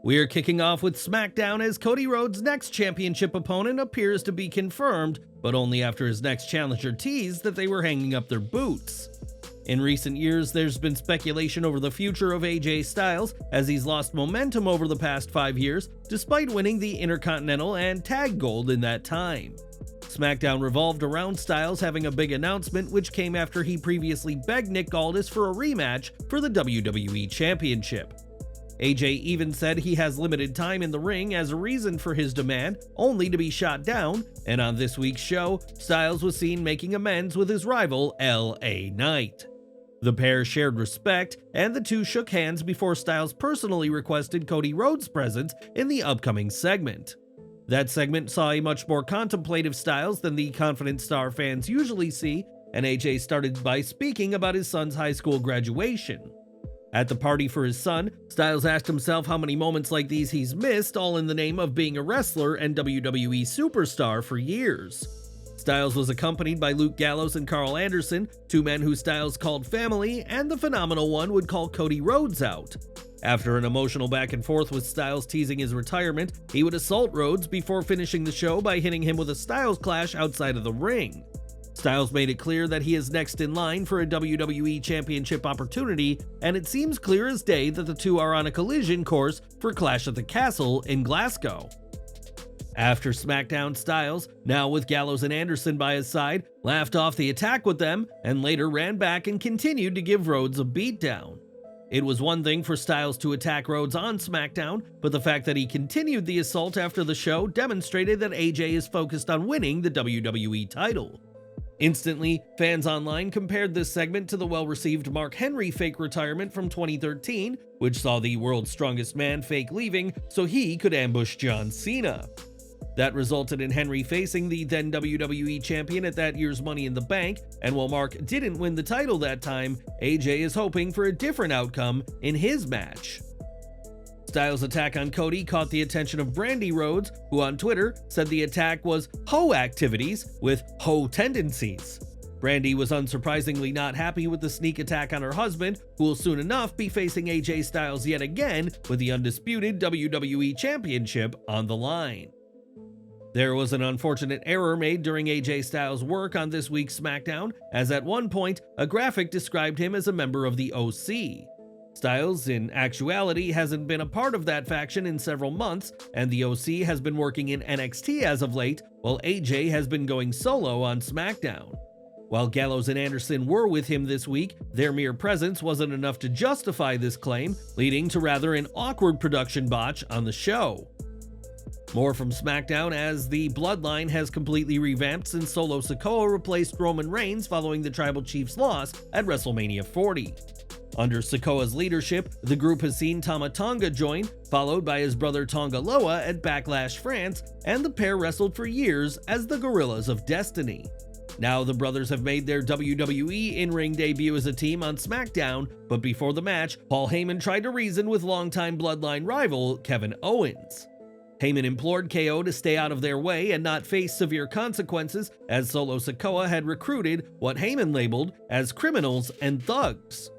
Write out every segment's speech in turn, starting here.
We're kicking off with SmackDown as Cody Rhodes' next championship opponent appears to be confirmed, but only after his next challenger teased that they were hanging up their boots. In recent years, there's been speculation over the future of AJ Styles, as he's lost momentum over the past 5 years, despite winning the Intercontinental and Tag Gold in that time. SmackDown revolved around Styles having a big announcement, which came after he previously begged Nick Aldis for a rematch for the WWE Championship. AJ even said he has limited time in the ring as a reason for his demand, only to be shot down, and on this week's show, Styles was seen making amends with his rival, LA Knight. The pair shared respect, and the two shook hands before Styles personally requested Cody Rhodes' presence in the upcoming segment. That segment saw a much more contemplative Styles than the confident star fans usually see, and AJ started by speaking about his son's high school graduation. At the party for his son, Styles asked himself how many moments like these he's missed, all in the name of being a wrestler and WWE superstar for years. Styles was accompanied by Luke Gallows and Carl Anderson, two men who Styles called family, and the phenomenal one would call Cody Rhodes out. After an emotional back and forth with Styles teasing his retirement, he would assault Rhodes before finishing the show by hitting him with a Styles clash outside of the ring. Styles made it clear that he is next in line for a WWE Championship opportunity, and it seems clear as day that the two are on a collision course for Clash at the Castle in Glasgow. After SmackDown, Styles, now with Gallows and Anderson by his side, laughed off the attack with them, and later ran back and continued to give Rhodes a beatdown. It was one thing for Styles to attack Rhodes on SmackDown, but the fact that he continued the assault after the show demonstrated that AJ is focused on winning the WWE title. Instantly, fans online compared this segment to the well-received Mark Henry fake retirement from 2013, which saw the world's strongest man fake leaving so he could ambush John Cena. That resulted in Henry facing the then WWE champion at that year's Money in the Bank, and while Mark didn't win the title that time, AJ is hoping for a different outcome in his match. Styles' attack on Cody caught the attention of Brandi Rhodes, who on Twitter said the attack was hoe activities with hoe tendencies. Brandi was unsurprisingly not happy with the sneak attack on her husband, who will soon enough be facing AJ Styles yet again with the undisputed WWE Championship on the line. There was an unfortunate error made during AJ Styles' work on this week's SmackDown, as at one point, a graphic described him as a member of the OC. Styles, in actuality, hasn't been a part of that faction in several months, and the OC has been working in NXT as of late, while AJ has been going solo on SmackDown. While Gallows and Anderson were with him this week, their mere presence wasn't enough to justify this claim, leading to rather an awkward production botch on the show. More from SmackDown, as the Bloodline has completely revamped since Solo Sikoa replaced Roman Reigns following the Tribal Chief's loss at WrestleMania 40. Under Sikoa's leadership, the group has seen Tama Tonga join, followed by his brother Tonga Loa at Backlash France, and the pair wrestled for years as the Guerrillas of Destiny. Now the brothers have made their WWE in-ring debut as a team on SmackDown, but before the match, Paul Heyman tried to reason with longtime Bloodline rival Kevin Owens. Heyman implored KO to stay out of their way and not face severe consequences, as Solo Sikoa had recruited what Heyman labeled as criminals and thugs.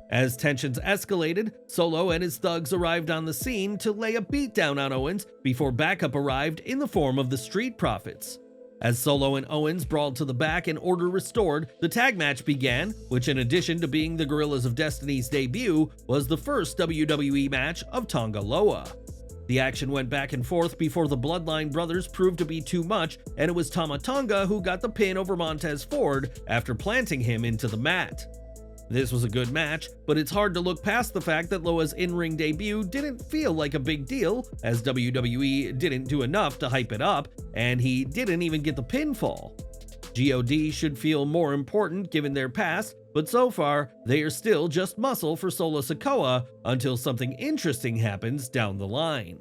As tensions escalated, Solo and his thugs arrived on the scene to lay a beatdown on Owens before backup arrived in the form of the Street Profits. As Solo and Owens brawled to the back and order restored, the tag match began, which in addition to being the Guerrillas of Destiny's debut, was the first WWE match of Tonga Loa. The action went back and forth before the Bloodline brothers proved to be too much, and it was Tama Tonga who got the pin over Montez Ford after planting him into the mat. This was a good match, but it's hard to look past the fact that Loa's in-ring debut didn't feel like a big deal, as WWE didn't do enough to hype it up, and he didn't even get the pinfall. GOD should feel more important given their past, but so far, they are still just muscle for Solo Sikoa until something interesting happens down the line.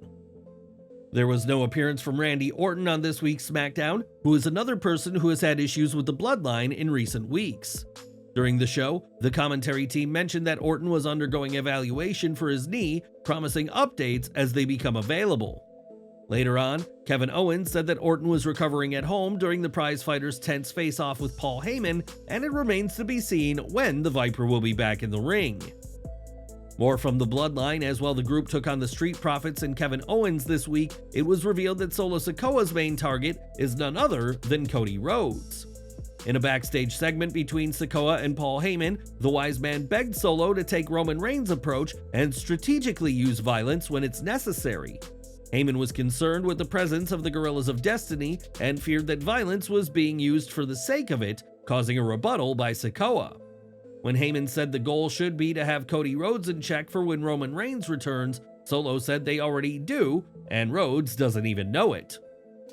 There was no appearance from Randy Orton on this week's SmackDown, who is another person who has had issues with the Bloodline in recent weeks. During the show, the commentary team mentioned that Orton was undergoing evaluation for his knee, promising updates as they become available. Later on, Kevin Owens said that Orton was recovering at home during the prizefighter's tense face-off with Paul Heyman, and it remains to be seen when the Viper will be back in the ring. More from the Bloodline, as while the group took on the Street Profits and Kevin Owens this week, it was revealed that Solo Sikoa's main target is none other than Cody Rhodes. In a backstage segment between Sikoa and Paul Heyman, the wise man begged Solo to take Roman Reigns' approach and strategically use violence when it's necessary. Heyman was concerned with the presence of the Guerrillas of Destiny and feared that violence was being used for the sake of it, causing a rebuttal by Sikoa. When Heyman said the goal should be to have Cody Rhodes in check for when Roman Reigns returns, Solo said they already do, and Rhodes doesn't even know it.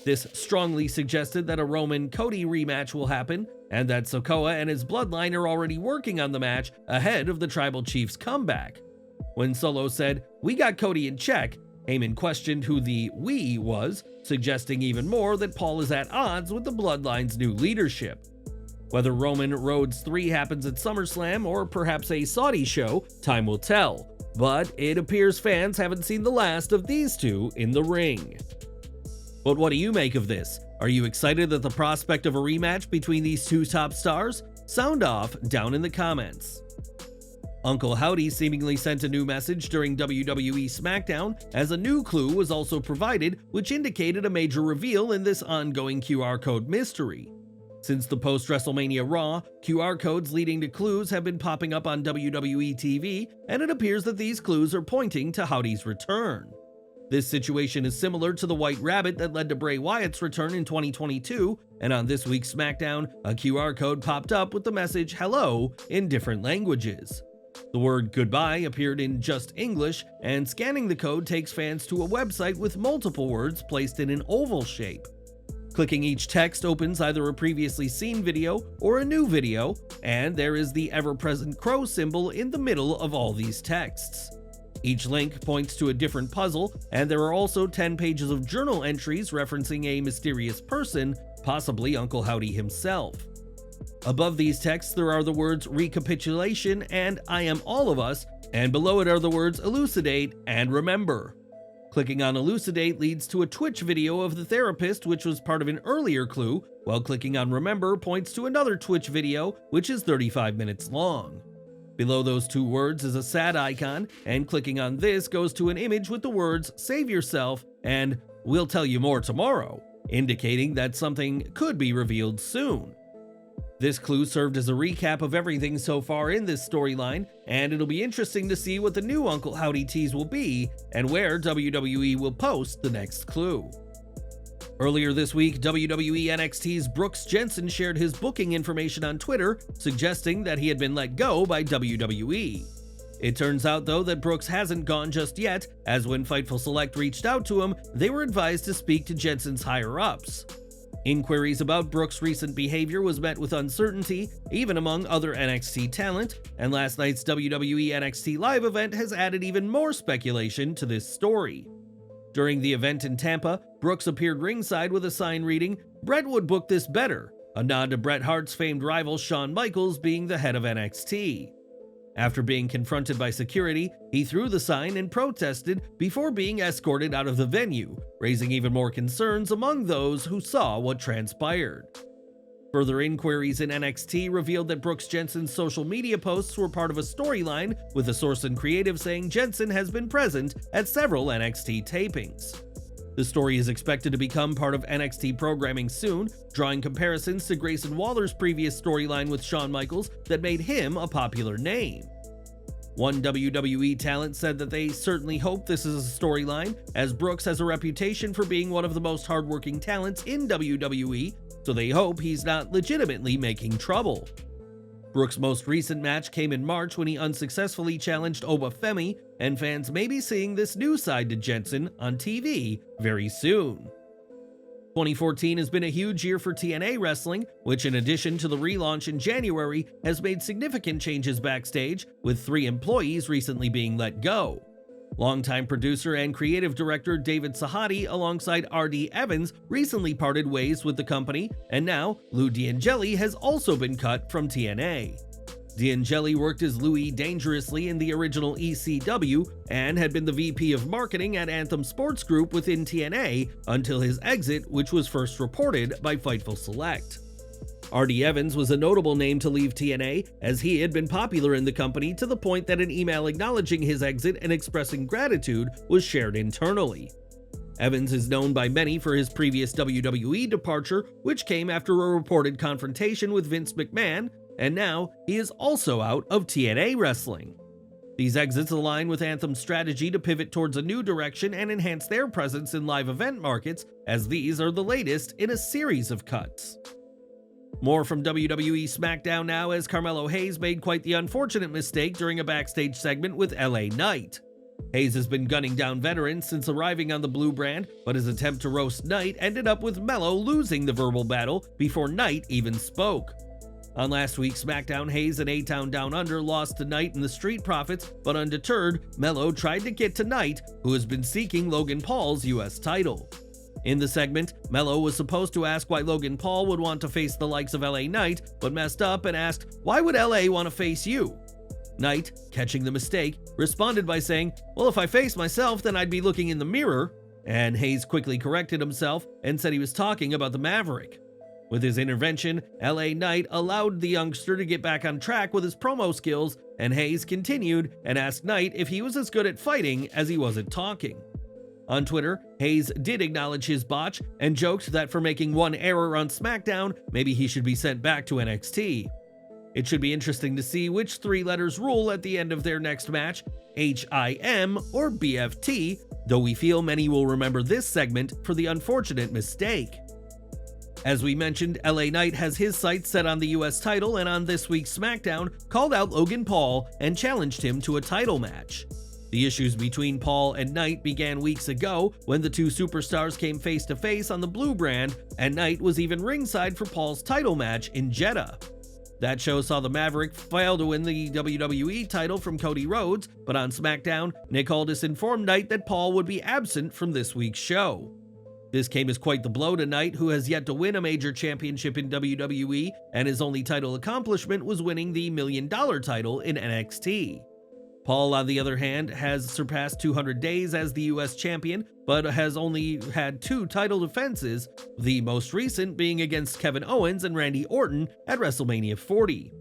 This strongly suggested that a Roman-Cody rematch will happen, and that Sikoa and his bloodline are already working on the match ahead of the Tribal Chief's comeback. When Solo said, "We got Cody in check," Heyman questioned who the "we" was, suggesting even more that Paul is at odds with the bloodline's new leadership. Whether Roman Rhodes 3 happens at SummerSlam or perhaps a Saudi show, time will tell, but it appears fans haven't seen the last of these two in the ring. But what do you make of this? Are you excited at the prospect of a rematch between these two top stars? Sound off down in the comments. Uncle Howdy seemingly sent a new message during WWE SmackDown, as a new clue was also provided, which indicated a major reveal in this ongoing QR code mystery. Since the post-WrestleMania Raw, QR codes leading to clues have been popping up on WWE TV, and it appears that these clues are pointing to Howdy's return. This situation is similar to the White Rabbit that led to Bray Wyatt's return in 2022, and on this week's SmackDown, a QR code popped up with the message "Hello" in different languages. The word "goodbye" appeared in just English, and scanning the code takes fans to a website with multiple words placed in an oval shape. Clicking each text opens either a previously seen video or a new video, and there is the ever-present crow symbol in the middle of all these texts. Each link points to a different puzzle, and there are also 10 pages of journal entries referencing a mysterious person, possibly Uncle Howdy himself. Above these texts there are the words "recapitulation" and "I am all of us," and below it are the words "elucidate" and "remember." Clicking on "elucidate" leads to a Twitch video of the therapist, which was part of an earlier clue, while clicking on "remember" points to another Twitch video, which is 35 minutes long. Below those two words is a sad icon, and clicking on this goes to an image with the words "save yourself" and "we'll tell you more tomorrow," indicating that something could be revealed soon. This clue served as a recap of everything so far in this storyline, and it'll be interesting to see what the new Uncle Howdy tease will be, and where WWE will post the next clue. Earlier this week, WWE NXT's Brooks Jensen shared his booking information on Twitter, suggesting that he had been let go by WWE. It turns out, though, that Brooks hasn't gone just yet, as when Fightful Select reached out to him, they were advised to speak to Jensen's higher-ups. Inquiries about Brooks' recent behavior was met with uncertainty, even among other NXT talent, and last night's WWE NXT Live event has added even more speculation to this story. During the event in Tampa, Brooks appeared ringside with a sign reading, "Bret would book this better," a nod to Bret Hart's famed rival Shawn Michaels being the head of NXT. After being confronted by security, he threw the sign and protested before being escorted out of the venue, raising even more concerns among those who saw what transpired. Further inquiries in NXT revealed that Brooks Jensen's social media posts were part of a storyline, with a source in creative saying Jensen has been present at several NXT tapings. The story is expected to become part of NXT programming soon, drawing comparisons to Grayson Waller's previous storyline with Shawn Michaels that made him a popular name. One WWE talent said that they certainly hope this is a storyline, as Brooks has a reputation for being one of the most hardworking talents in WWE, so they hope he's not legitimately making trouble. Brooks' most recent match came in March when he unsuccessfully challenged Oba Femi, and fans may be seeing this new side to Jensen on TV very soon. 2014 has been a huge year for TNA Wrestling, which in addition to the relaunch in January, has made significant changes backstage, with 3 employees recently being let go. Longtime producer and creative director David Sahadi alongside R.D. Evans recently parted ways with the company, and now Lou D'Angeli has also been cut from TNA. D'Angeli worked as Louis Dangerously in the original ECW and had been the VP of marketing at Anthem Sports Group within TNA until his exit, which was first reported by Fightful Select. R.D. Evans was a notable name to leave TNA, as he had been popular in the company to the point that an email acknowledging his exit and expressing gratitude was shared internally. Evans is known by many for his previous WWE departure, which came after a reported confrontation with Vince McMahon, and now he is also out of TNA wrestling. These exits align with Anthem's strategy to pivot towards a new direction and enhance their presence in live event markets, as these are the latest in a series of cuts. More from WWE SmackDown now, as Carmelo Hayes made quite the unfortunate mistake during a backstage segment with LA Knight. Hayes has been gunning down veterans since arriving on the Blue brand, but his attempt to roast Knight ended up with Melo losing the verbal battle before Knight even spoke. On last week's SmackDown, Hayes and A-Town Down Under lost to Knight and the Street Profits, but undeterred, Melo tried to get to Knight, who has been seeking Logan Paul's US title. In the segment, Melo was supposed to ask why Logan Paul would want to face the likes of LA Knight, but messed up and asked, "Why would LA want to face you?" Knight, catching the mistake, responded by saying, "Well, if I face myself, then I'd be looking in the mirror," and Hayes quickly corrected himself and said he was talking about the Maverick. With his intervention, LA Knight allowed the youngster to get back on track with his promo skills, and Hayes continued and asked Knight if he was as good at fighting as he was at talking. On Twitter, Hayes did acknowledge his botch and joked that for making one error on SmackDown, maybe he should be sent back to NXT. It should be interesting to see which three letters rule at the end of their next match, HIM or BFT, though we feel many will remember this segment for the unfortunate mistake. As we mentioned, LA Knight has his sights set on the US title, and on this week's SmackDown called out Logan Paul and challenged him to a title match. The issues between Paul and Knight began weeks ago when the two superstars came face to face on the Blue brand, and Knight was even ringside for Paul's title match in Jeddah. That show saw the Maverick fail to win the WWE title from Cody Rhodes, but on SmackDown, Nick Aldis informed Knight that Paul would be absent from this week's show. This came as quite the blow to Knight, who has yet to win a major championship in WWE, and his only title accomplishment was winning the $1 million title in NXT. Paul, on the other hand, has surpassed 200 days as the US champion, but has only had 2 title defenses, the most recent being against Kevin Owens and Randy Orton at WrestleMania 40.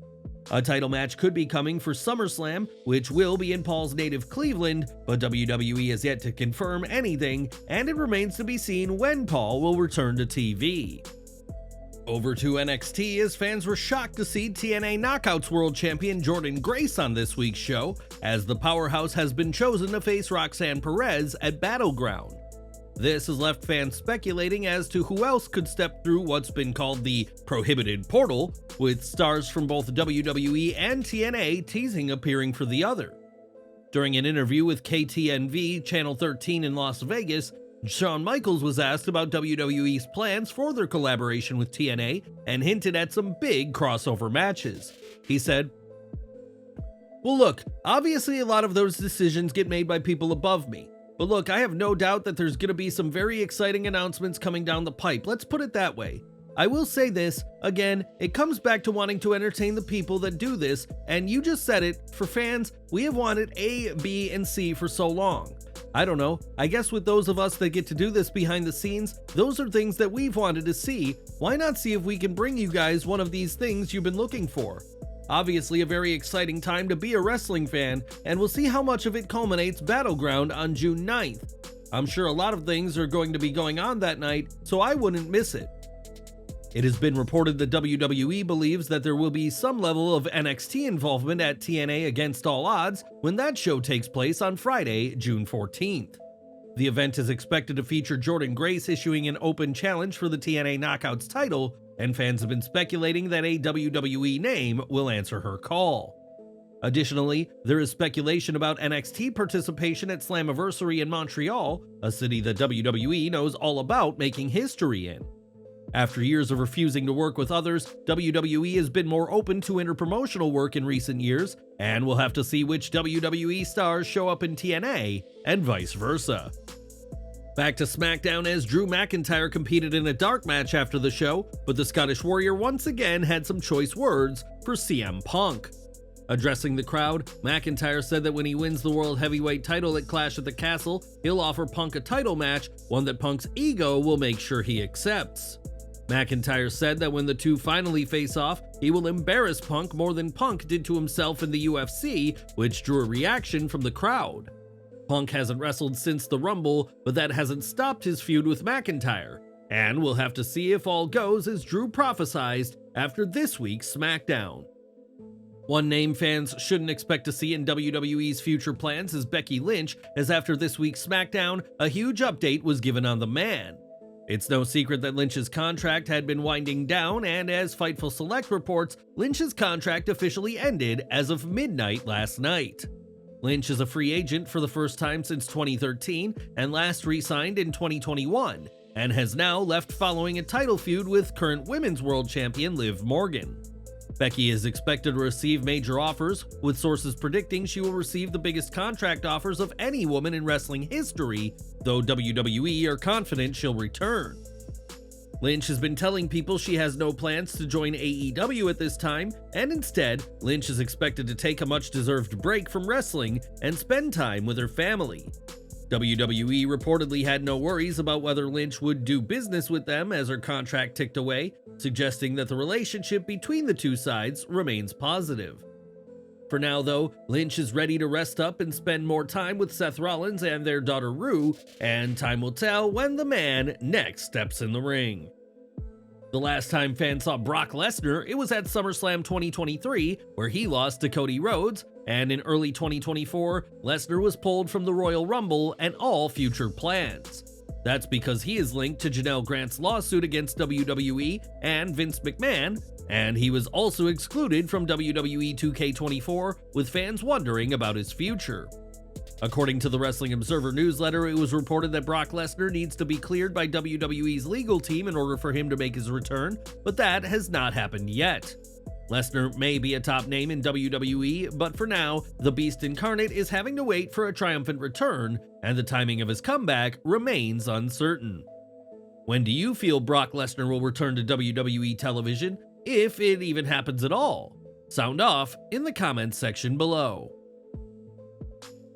A title match could be coming for SummerSlam, which will be in Paul's native Cleveland, but WWE has yet to confirm anything, and it remains to be seen when Paul will return to TV. Over to NXT, as fans were shocked to see TNA Knockouts World Champion Jordynne Grace on this week's show, as the powerhouse has been chosen to face Roxanne Perez at Battleground. This has left fans speculating as to who else could step through what's been called the prohibited portal, with stars from both WWE and TNA teasing appearing for the other. During an interview with KTNV Channel 13 in Las Vegas, Shawn Michaels was asked about WWE's plans for their collaboration with TNA and hinted at some big crossover matches. He said, "Well, look, obviously a lot of those decisions get made by people above me. But look, I have no doubt that there's going to be some very exciting announcements coming down the pipe. Let's put it that way. I will say this, again, it comes back to wanting to entertain the people that do this, and you just said it, for fans, we have wanted A, B, and C for so long. I don't know, I guess with those of us that get to do this behind the scenes, those are things that we've wanted to see. Why not see if we can bring you guys one of these things you've been looking for? Obviously a very exciting time to be a wrestling fan, and we'll see how much of it culminates Battleground on June 9th. I'm sure a lot of things are going to be going on that night, so I wouldn't miss it." It has been reported that WWE believes that there will be some level of NXT involvement at TNA Against All Odds when that show takes place on Friday, June 14th. The event is expected to feature Jordynne Grace issuing an open challenge for the TNA Knockouts title, and fans have been speculating that a WWE name will answer her call. Additionally, there is speculation about NXT participation at Slammiversary in Montreal, a city that WWE knows all about making history in. After years of refusing to work with others, WWE has been more open to interpromotional work in recent years, and we'll have to see which WWE stars show up in TNA, and vice versa. Back to SmackDown, as Drew McIntyre competed in a dark match after the show, but the Scottish Warrior once again had some choice words for CM Punk. Addressing the crowd, McIntyre said that when he wins the World Heavyweight title at Clash at the Castle, he'll offer Punk a title match, one that Punk's ego will make sure he accepts. McIntyre said that when the two finally face off, he will embarrass Punk more than Punk did to himself in the UFC, which drew a reaction from the crowd. Punk hasn't wrestled since the Rumble, but that hasn't stopped his feud with McIntyre, and we'll have to see if all goes as Drew prophesized after this week's SmackDown. One name fans shouldn't expect to see in WWE's future plans is Becky Lynch, as after this week's SmackDown, a huge update was given on the man. It's no secret that Lynch's contract had been winding down, and as Fightful Select reports, Lynch's contract officially ended as of midnight last night. Lynch is a free agent for the first time since 2013 and last re-signed in 2021, and has now left following a title feud with current Women's World Champion Liv Morgan. Becky is expected to receive major offers, with sources predicting she will receive the biggest contract offers of any woman in wrestling history, though WWE are confident she'll return. Lynch has been telling people she has no plans to join AEW at this time, and instead, Lynch is expected to take a much-deserved break from wrestling and spend time with her family. WWE reportedly had no worries about whether Lynch would do business with them as her contract ticked away, suggesting that the relationship between the two sides remains positive. For now, though, Lynch is ready to rest up and spend more time with Seth Rollins and their daughter Rue, and time will tell when the man next steps in the ring. The last time fans saw Brock Lesnar, it was at SummerSlam 2023, where he lost to Cody Rhodes, and in early 2024, Lesnar was pulled from the Royal Rumble and all future plans. That's because he is linked to Janelle Grant's lawsuit against WWE and Vince McMahon, and he was also excluded from WWE 2K24, with fans wondering about his future. According to the Wrestling Observer newsletter, it was reported that Brock Lesnar needs to be cleared by WWE's legal team in order for him to make his return, but that has not happened yet. Lesnar may be a top name in WWE, but for now, the Beast Incarnate is having to wait for a triumphant return, and the timing of his comeback remains uncertain. When do you feel Brock Lesnar will return to WWE television, if it even happens at all? Sound off in the comments section below.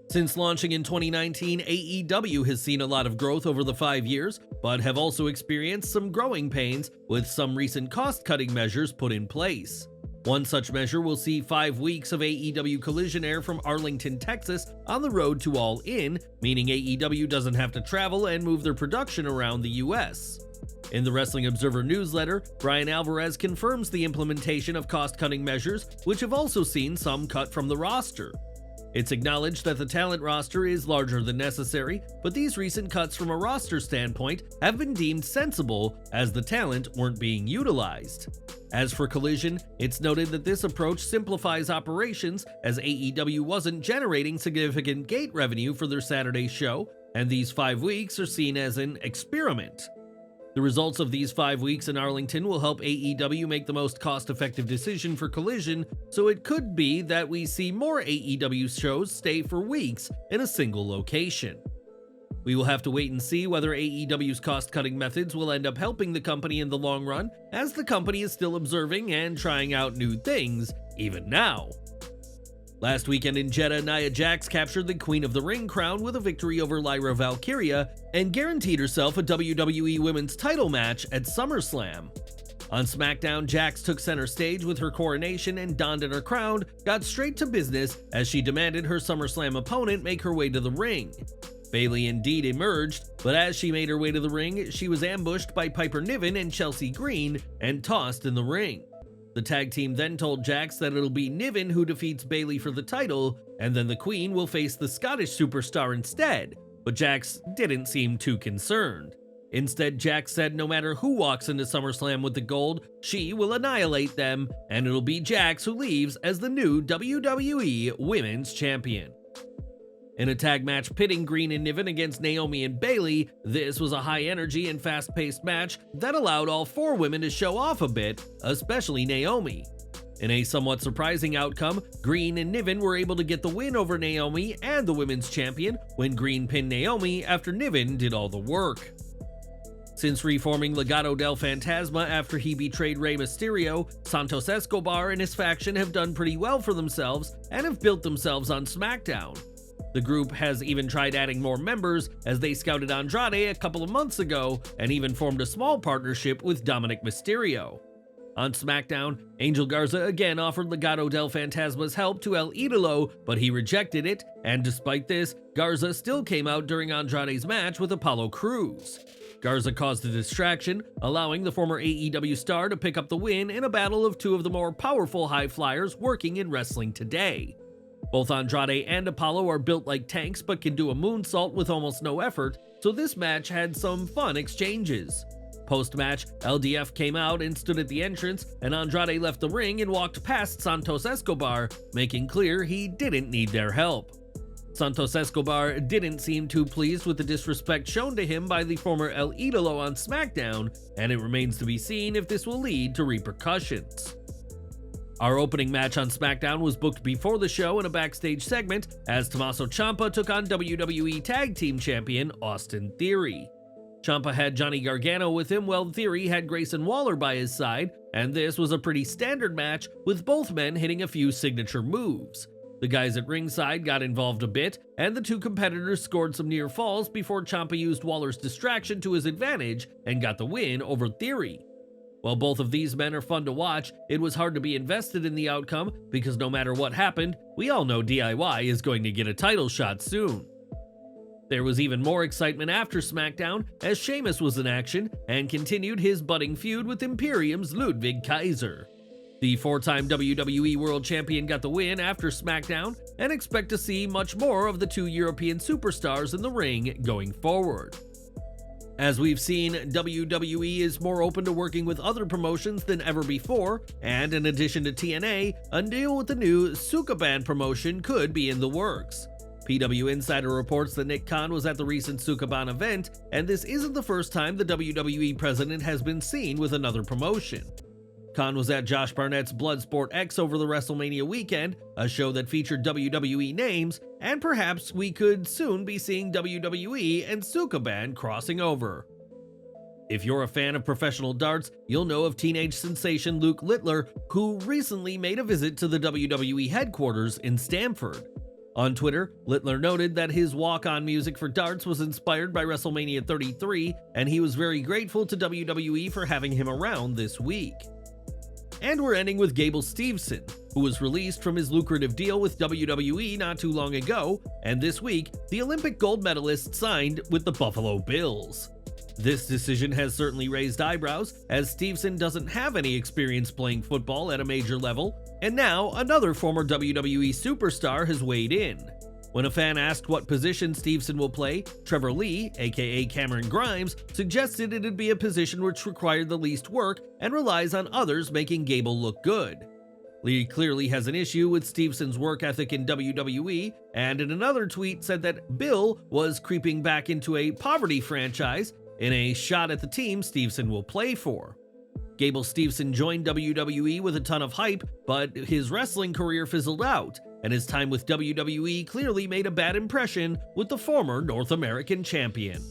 Since launching in 2019, AEW has seen a lot of growth over the 5 years, but have also experienced some growing pains with some recent cost-cutting measures put in place. One such measure will see 5 weeks of AEW Collision air from Arlington, Texas on the road to All In, meaning AEW doesn't have to travel and move their production around the US. In the Wrestling Observer newsletter, Brian Alvarez confirms the implementation of cost-cutting measures, which have also seen some cut from the roster. It's acknowledged that the talent roster is larger than necessary, but these recent cuts from a roster standpoint have been deemed sensible as the talent weren't being utilized. As for Collision, it's noted that this approach simplifies operations as AEW wasn't generating significant gate revenue for their Saturday show, and these 5 weeks are seen as an experiment. The results of these 5 weeks in Arlington will help AEW make the most cost-effective decision for Collision, so it could be that we see more AEW shows stay for weeks in a single location. We will have to wait and see whether AEW's cost-cutting methods will end up helping the company in the long run, as the company is still observing and trying out new things, even now. Last weekend in Jeddah, Nia Jax captured the Queen of the Ring crown with a victory over Lyra Valkyria and guaranteed herself a WWE Women's title match at SummerSlam. On SmackDown, Jax took center stage with her coronation and donned her crown, got straight to business as she demanded her SummerSlam opponent make her way to the ring. Bayley indeed emerged, but as she made her way to the ring, she was ambushed by Piper Niven and Chelsea Green and tossed in the ring. The tag team then told Jax that it'll be Niven who defeats Bayley for the title, and then the Queen will face the Scottish superstar instead, but Jax didn't seem too concerned. Instead, Jax said no matter who walks into SummerSlam with the gold, she will annihilate them, and it'll be Jax who leaves as the new WWE Women's Champion. In a tag match pitting Green and Niven against Naomi and Bayley, this was a high-energy and fast-paced match that allowed all 4 women to show off a bit, especially Naomi. In a somewhat surprising outcome, Green and Niven were able to get the win over Naomi and the Women's Champion when Green pinned Naomi after Niven did all the work. Since reforming Legado del Fantasma after he betrayed Rey Mysterio, Santos Escobar and his faction have done pretty well for themselves and have built themselves on SmackDown. The group has even tried adding more members, as they scouted Andrade a couple of months ago and even formed a small partnership with Dominic Mysterio. On SmackDown, Angel Garza again offered Legado del Fantasma's help to El Idolo, but he rejected it, and despite this, Garza still came out during Andrade's match with Apollo Crews. Garza caused a distraction, allowing the former AEW star to pick up the win in a battle of two of the more powerful high flyers working in wrestling today. Both Andrade and Apollo are built like tanks but can do a moonsault with almost no effort, so this match had some fun exchanges. Post-match, LDF came out and stood at the entrance, and Andrade left the ring and walked past Santos Escobar, making clear he didn't need their help. Santos Escobar didn't seem too pleased with the disrespect shown to him by the former El Idolo on SmackDown, and it remains to be seen if this will lead to repercussions. Our opening match on SmackDown was booked before the show in a backstage segment, as Tommaso Ciampa took on WWE Tag Team Champion Austin Theory. Ciampa had Johnny Gargano with him, while Theory had Grayson Waller by his side, and this was a pretty standard match, with both men hitting a few signature moves. The guys at ringside got involved a bit, and the two competitors scored some near falls before Ciampa used Waller's distraction to his advantage and got the win over Theory. While both of these men are fun to watch, it was hard to be invested in the outcome because no matter what happened, we all know DIY is going to get a title shot soon. There was even more excitement after SmackDown, as Sheamus was in action and continued his budding feud with Imperium's Ludwig Kaiser. The four-time WWE World Champion got the win after SmackDown, and expect to see much more of the two European superstars in the ring going forward. As we've seen, WWE is more open to working with other promotions than ever before, and in addition to TNA, a deal with the new Sukaban promotion could be in the works. PW Insider reports that Nick Khan was at the recent Sukaban event, and this isn't the first time the WWE president has been seen with another promotion. Khan was at Josh Barnett's Bloodsport X over the WrestleMania weekend, a show that featured WWE names, and perhaps we could soon be seeing WWE and Sukaban crossing over. If you're a fan of professional darts, you'll know of teenage sensation Luke Littler, who recently made a visit to the WWE headquarters in Stamford. On Twitter, Littler noted that his walk-on music for darts was inspired by WrestleMania 33, and he was very grateful to WWE for having him around this week. And we're ending with Gable Steveson, who was released from his lucrative deal with WWE not too long ago, and this week, the Olympic gold medalist signed with the Buffalo Bills. This decision has certainly raised eyebrows, as Steveson doesn't have any experience playing football at a major level, and now another former WWE superstar has weighed in. When a fan asked what position Steveson will play, Trevor Lee, aka Cameron Grimes, suggested it'd be a position which required the least work and relies on others making Gable look good. Lee clearly has an issue with Steveson's work ethic in WWE, and in another tweet said that Bill was creeping back into a poverty franchise in a shot at the team Steveson will play for. Gable Steveson joined WWE with a ton of hype, but his wrestling career fizzled out, and his time with WWE clearly made a bad impression with the former North American champion.